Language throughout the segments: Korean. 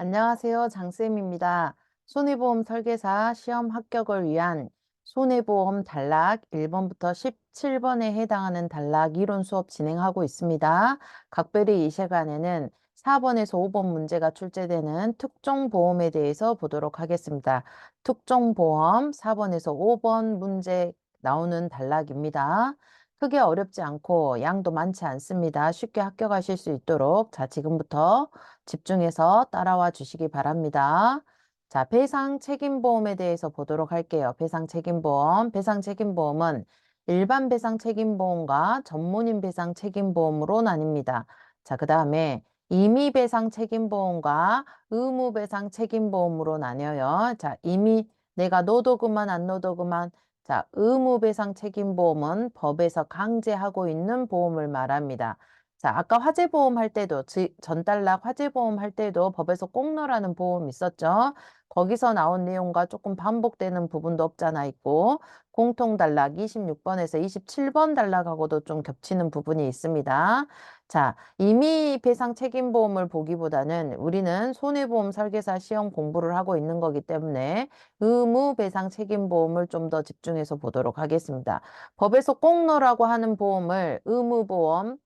안녕하세요. 장쌤입니다. 손해보험 설계사 시험 합격을 위한 손해보험 단락 1번부터 17번에 해당하는 단락 이론 수업 진행하고 있습니다. 각별히 이 시간에는 4번에서 5번 문제가 출제되는 특종보험에 대해서 보도록 하겠습니다. 특종보험 4번에서 5번 문제 나오는 단락입니다. 크게 어렵지 않고 양도 많지 않습니다. 쉽게 합격하실 수 있도록 지금부터 집중해서 따라와 주시기 바랍니다. 자, 배상 책임보험에 대해서 보도록 할게요. 배상 책임보험. 배상 책임보험은 일반 배상 책임보험과 전문인 배상 책임보험으로 나뉩니다. 자, 그 다음에 임의 배상 책임보험과 의무 배상 책임보험으로 나뉘어요. 자, 임의 내가 넣어도 그만 안 넣어도 그만. 자, 의무 배상 책임보험은 법에서 강제하고 있는 보험을 말합니다. 자, 아까 화재보험 할 때도, 전단락 화재보험 할 때도 법에서 꼭 넣으라는 보험 있었죠? 거기서 나온 내용과 조금 반복되는 부분도 없잖아 있고, 공통단락 26번에서 27번 단락하고도 좀 겹치는 부분이 있습니다. 자, 임의 배상 책임보험을 보기보다는 우리는 손해보험 설계사 시험 공부를 하고 있는 거기 때문에 의무 배상 책임보험을 좀 더 집중해서 보도록 하겠습니다. 법에서 꼭 넣으라고 하는 보험을 의무보험,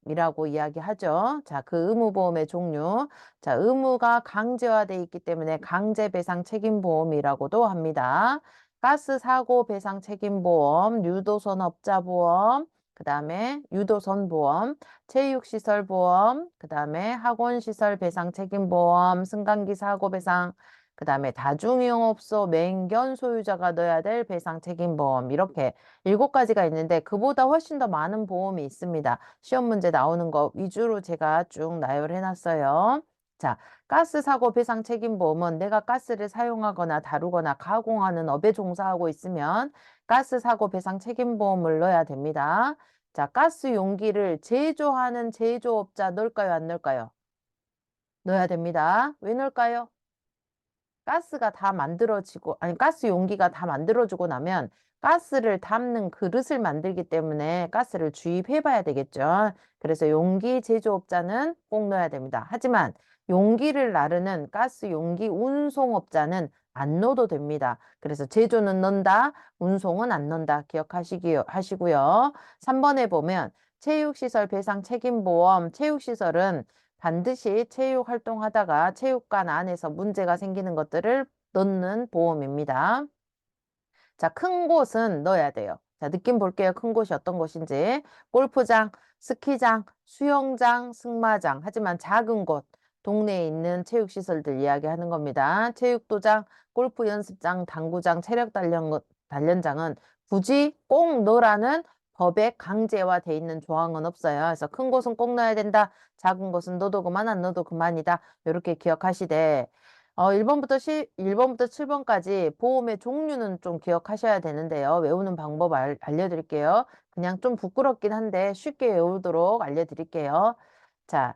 이라고 이야기하죠. 자, 그 의무보험의 종류. 자, 의무가 강제화돼 있기 때문에 강제배상 책임보험이라고도 합니다. 가스 사고 배상 책임보험, 유도선업자보험, 그 다음에 유도선보험, 체육시설보험, 그 다음에 학원시설 배상 책임보험, 승강기 사고 배상, 그 다음에 다중이용업소 맹견 소유자가 넣어야 될 배상 책임보험 이렇게 7가지가 있는데 그보다 훨씬 더 많은 보험이 있습니다. 시험 문제 나오는 거 위주로 제가 쭉 나열해 놨어요. 자, 가스 사고 배상 책임보험은 내가 가스를 사용하거나 다루거나 가공하는 업에 종사하고 있으면 가스 사고 배상 책임보험을 넣어야 됩니다. 자, 가스 용기를 제조하는 제조업자 넣을까요? 안 넣을까요? 넣어야 됩니다. 왜 넣을까요? 가스가 다 만들어지고, 아니, 가스 용기가 다 만들어지고 나면 가스를 담는 그릇을 만들기 때문에 가스를 주입해 봐야 되겠죠. 그래서 용기 제조업자는 꼭 넣어야 됩니다. 하지만 용기를 나르는 가스 용기 운송업자는 안 넣어도 됩니다. 그래서 제조는 넣는다, 운송은 안 넣는다. 하시고요. 3번에 보면 체육시설 배상 책임보험, 체육시설은 반드시 체육 활동하다가 체육관 안에서 문제가 생기는 것들을 넣는 보험입니다. 자, 큰 곳은 넣어야 돼요. 자, 느낌 볼게요. 큰 곳이 어떤 곳인지. 골프장, 스키장, 수영장, 승마장. 하지만 작은 곳, 동네에 있는 체육시설들 이야기하는 겁니다. 체육도장, 골프 연습장, 당구장, 체력 단련장은 굳이 꼭 넣으라는 법에 강제화돼 있는 조항은 없어요. 그래서 큰 곳은 꼭 넣어야 된다. 작은 곳은 넣어도 그만 안 넣어도 그만이다. 이렇게 기억하시되 1번부터 7번까지 보험의 종류는 좀 기억하셔야 되는데요. 외우는 방법 알려드릴게요. 그냥 좀 부끄럽긴 한데 쉽게 외우도록 알려드릴게요. 자,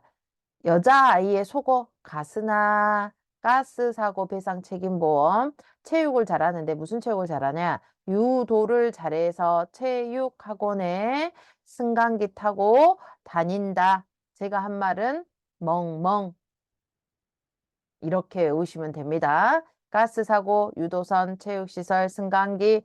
여자아이의 속어, 가스나 가스 사고 배상 책임보험, 체육을 잘하는데 무슨 체육을 잘하냐? 유도를 잘해서 체육학원에 승강기 타고 다닌다. 제가 한 말은 멍멍. 이렇게 외우시면 됩니다. 가스 사고, 유도선, 체육시설, 승강기,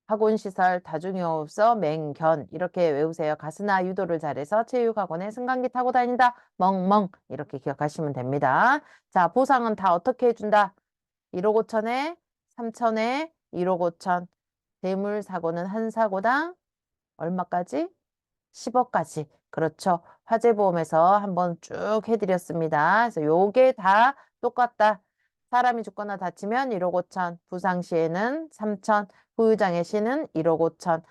학원시설, 다중이용업소, 맹견 이렇게 외우세요. 가스나 유도를 잘해서 체육학원에 승강기 타고 다닌다. 멍멍 이렇게 기억하시면 됩니다. 자, 보상은 다 어떻게 해준다? 1억 5천에 3천에 1억 5천. 대물사고는 한 사고당 얼마까지? 10억까지. 그렇죠. 화재보험에서 한번 쭉 해드렸습니다. 그래서 요게 다 똑같다. 사람이 죽거나 다치면 1억 5천, 부상 시에는 3천, 후유장애 시는 1억 5천,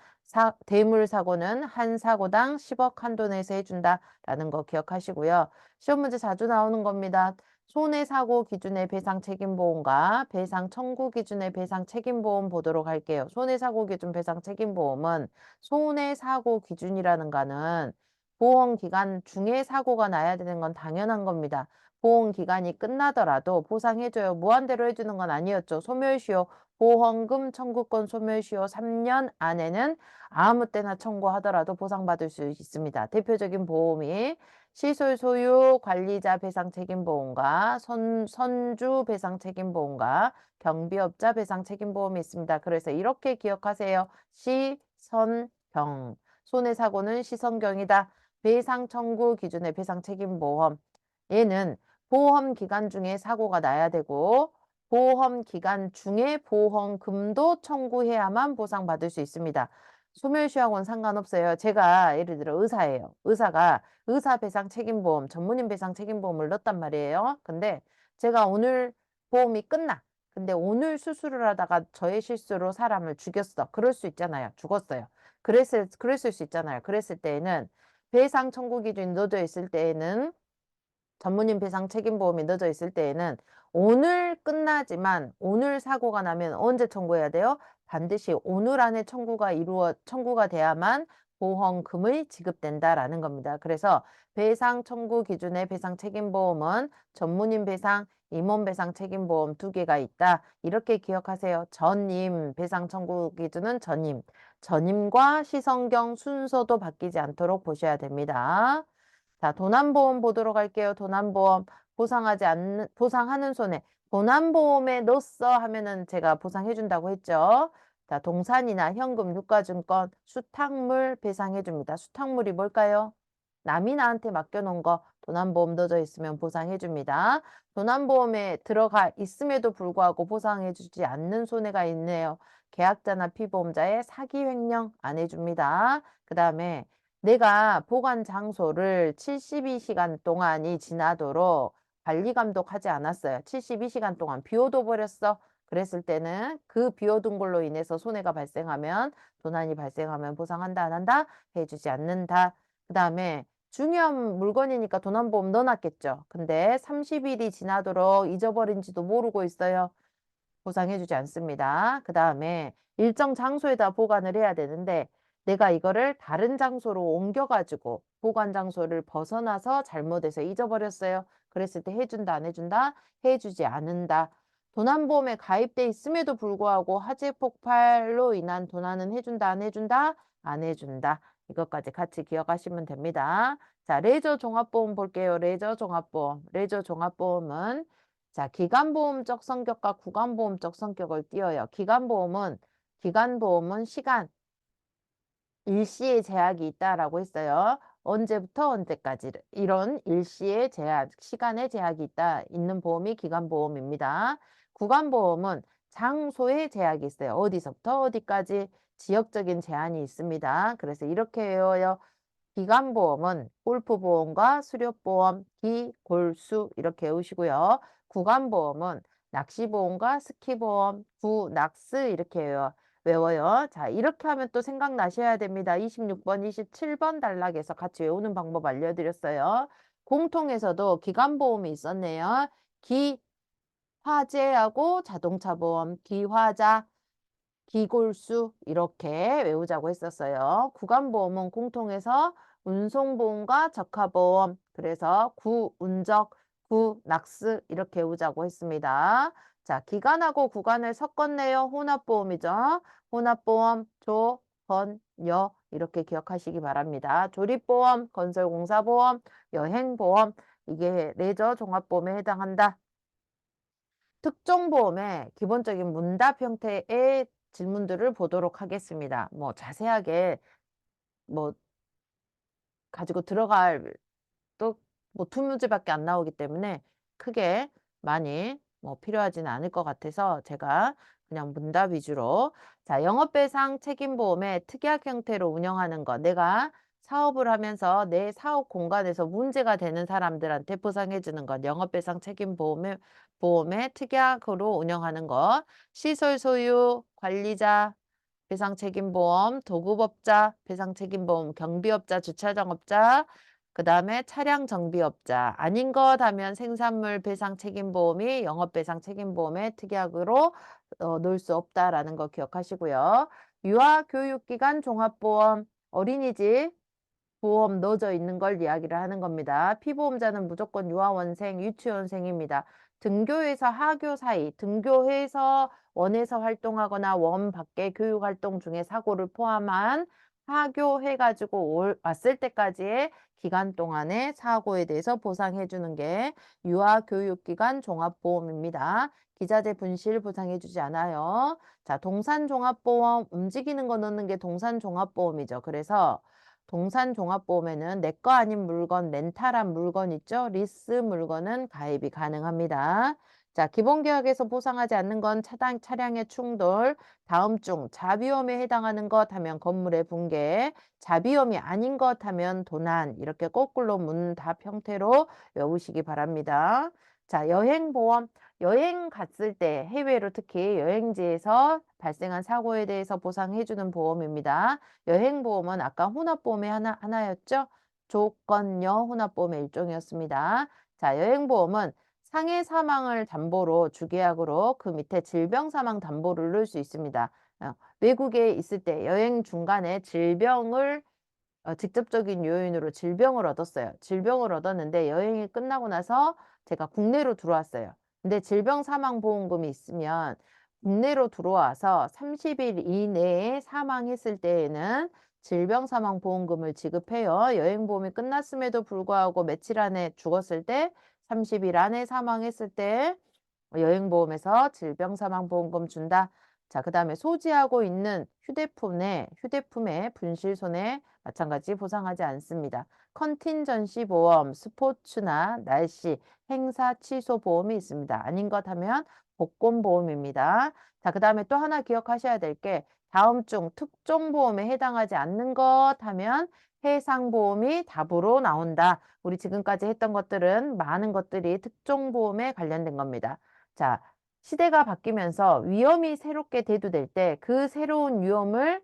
대물사고는 한 사고당 10억 한도 내에서 해준다라는 거 기억하시고요. 시험 문제 자주 나오는 겁니다. 손해사고 기준의 배상 책임보험과 배상 청구 기준의 배상 책임보험 보도록 할게요. 손해사고 기준 배상 책임보험은 손해사고 기준이라는 거는 보험기간 중에 사고가 나야 되는 건 당연한 겁니다. 보험기간이 끝나더라도 보상해줘요. 무한대로 해주는 건 아니었죠. 소멸시효, 보험금 청구권 소멸시효 3년 안에는 아무 때나 청구하더라도 보상받을 수 있습니다. 대표적인 보험이 시설 소유 관리자 배상 책임 보험과 선주 배상 책임 보험과 경비업자 배상 책임 보험이 있습니다. 그래서 이렇게 기억하세요. 시, 선, 경. 손해사고는 시선경이다. 배상 청구 기준의 배상 책임 보험. 얘는 보험 기간 중에 사고가 나야 되고 보험 기간 중에 보험금도 청구해야만 보상받을 수 있습니다. 소멸시효하고는 상관없어요. 제가 예를 들어 의사예요. 의사가 의사 배상 책임보험, 전문인 배상 책임보험을 넣었단 말이에요. 근데 제가 오늘 보험이 끝나. 근데 오늘 수술을 하다가 저의 실수로 사람을 죽였어. 그럴 수 있잖아요. 죽었어요. 그랬을 수 있잖아요. 그랬을 때에는 배상 청구 기준이 넣어져 있을 때에는 전문인 배상 책임보험이 넣어져 있을 때에는 오늘 끝나지만 오늘 사고가 나면 언제 청구해야 돼요? 반드시 오늘 안에 청구가 돼야만 보험금이 지급된다라는 겁니다. 그래서 배상 청구 기준의 배상 책임보험은 전문인 배상, 임원 배상 책임보험 두 개가 있다. 이렇게 기억하세요. 전임 배상 청구 기준은 전임과 시성경 순서도 바뀌지 않도록 보셔야 됩니다. 자, 도난보험 보도록 할게요. 도난보험 보상하는 손해. 도난보험에 넣었어 하면은 제가 보상해준다고 했죠. 자, 동산이나 현금, 유가증권, 수탁물 배상해줍니다. 수탁물이 뭘까요? 남이 나한테 맡겨놓은 거 도난보험 넣어져 있으면 보상해줍니다. 도난보험에 들어가 있음에도 불구하고 보상해주지 않는 손해가 있네요. 계약자나 피보험자의 사기 횡령 안 해줍니다. 그 다음에 내가 보관 장소를 72시간 동안이 지나도록 관리 감독하지 않았어요. 72시간 동안 비워둬 버렸어. 그랬을 때는 그 비워둔 걸로 인해서 손해가 발생하면 도난이 발생하면 보상한다 안 한다? 해주지 않는다. 그 다음에 중요한 물건이니까 도난보험 넣어놨겠죠. 근데 30일이 지나도록 잊어버린지도 모르고 있어요. 보상해주지 않습니다. 그 다음에 일정 장소에다 보관을 해야 되는데 내가 이거를 다른 장소로 옮겨가지고 보관 장소를 벗어나서 잘못해서 잊어버렸어요. 그랬을 때 해준다 안 해준다? 해주지 않는다. 도난보험에 가입돼 있음에도 불구하고 화재 폭발로 인한 도난은 해준다 안 해준다? 안 해준다. 이것까지 같이 기억하시면 됩니다. 자, 레저 종합보험 볼게요. 레저 종합보험. 레저 종합보험은 자, 기간보험적 성격과 구간보험적 성격을 띄어요. 기간보험은 시간, 일시의 제약이 있다라고 했어요. 언제부터 언제까지 이런 일시의 제약, 시간의 제약이 있는 보험이 기간보험입니다. 구간보험은 장소의 제약이 있어요. 어디서부터 어디까지 지역적인 제한이 있습니다. 그래서 이렇게 외워요. 기간보험은 골프보험과 수렵보험, 기, 골, 수 이렇게 외우시고요. 구간보험은 낚시보험과 스키보험, 구, 낙스 이렇게 외워요. 자, 이렇게 하면 또 생각나셔야 됩니다. 26번, 27번 단락에서 같이 외우는 방법 알려드렸어요. 공통에서도 기간보험이 있었네요. 기, 화재하고 자동차보험, 기화자, 기골수 이렇게 외우자고 했었어요. 구간보험은 공통해서 운송보험과 적하보험 그래서 구운적, 구낙스 이렇게 외우자고 했습니다. 자, 기간하고 구간을 섞었네요. 혼합보험이죠. 혼합보험 조, 건, 여 이렇게 기억하시기 바랍니다. 조립보험, 건설공사보험, 여행보험 이게 레저 종합보험에 해당한다. 특정보험의 기본적인 문답 형태의 질문들을 보도록 하겠습니다. 뭐 자세하게 뭐 가지고 들어갈 또 뭐 두 문제밖에 안 나오기 때문에 크게 많이 뭐 필요하지는 않을 것 같아서 제가 그냥 문답 위주로 자, 영업배상 책임보험의 특약 형태로 운영하는 것 내가 사업을 하면서 내 사업 공간에서 문제가 되는 사람들한테 보상해 주는 것 영업배상 책임보험의 특약으로 운영하는 것 시설 소유 관리자 배상책임보험, 도급업자, 배상책임보험, 경비업자, 주차장업자, 그 다음에 차량정비업자, 아닌 것 하면 생산물 배상책임보험이 영업배상책임보험의 특약으로 넣을 수 없다라는 거 기억하시고요. 유아교육기관 종합보험, 어린이집, 보험 넣어져 있는 걸 이야기를 하는 겁니다. 피보험자는 무조건 유아원생, 유치원생입니다. 등교에서 하교 사이, 등교해서 원에서 활동하거나 원 밖의 교육활동 중에 사고를 포함한 하교해가지고 왔을 때까지의 기간 동안의 사고에 대해서 보상해 주는 게 유아교육기관 종합보험입니다. 기자재 분실 보상해 주지 않아요. 자, 동산종합보험 움직이는 거 넣는 게 동산종합보험이죠. 그래서 동산종합보험에는 내 거 아닌 물건, 렌탈한 물건 있죠? 리스 물건은 가입이 가능합니다. 자, 기본계약에서 보상하지 않는 건 차량의 충돌, 다음 중 자비험에 해당하는 것 하면 건물의 붕괴, 자비험이 아닌 것 하면 도난, 이렇게 거꾸로 문답 형태로 외우시기 바랍니다. 자, 여행보험. 여행 갔을 때 해외로 특히 여행지에서 발생한 사고에 대해서 보상해주는 보험입니다. 여행보험은 아까 혼합보험의 하나였죠? 조건녀 혼합보험의 일종이었습니다. 자, 여행보험은 상해 사망을 담보로 주계약으로 그 밑에 질병 사망 담보를 넣을 수 있습니다. 외국에 있을 때 여행 중간에 질병을 직접적인 요인으로 질병을 얻었어요. 질병을 얻었는데 여행이 끝나고 나서 제가 국내로 들어왔어요. 근데 질병 사망 보험금이 있으면 국내로 들어와서 30일 이내에 사망했을 때에는 질병 사망 보험금을 지급해요. 여행 보험이 끝났음에도 불구하고 며칠 안에 죽었을 때 30일 안에 사망했을 때 여행보험에서 질병사망보험금 준다. 자, 그 다음에 소지하고 있는 휴대품의 분실 손해 마찬가지 보상하지 않습니다. 컨틴전시 보험, 스포츠나 날씨, 행사 취소 보험이 있습니다. 아닌 것 하면 복권보험입니다. 자, 그 다음에 또 하나 기억하셔야 될 게 다음 중 특종보험에 해당하지 않는 것 하면 해상보험이 답으로 나온다. 우리 지금까지 했던 것들은 많은 것들이 특종보험에 관련된 겁니다. 자, 시대가 바뀌면서 위험이 새롭게 대두될 때 그 새로운 위험을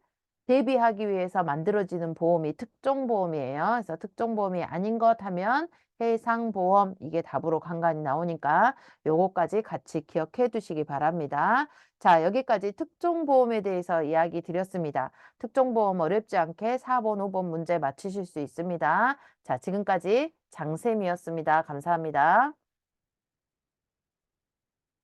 대비하기 위해서 만들어지는 보험이 특종보험이에요. 그래서 특종보험이 아닌 것 하면 해상보험 이게 답으로 간간히 나오니까 요거까지 같이 기억해 두시기 바랍니다. 자, 여기까지 특종보험에 대해서 이야기 드렸습니다. 특종보험 어렵지 않게 4번, 5번 문제 맞추실 수 있습니다. 자, 지금까지 장쌤이었습니다. 감사합니다.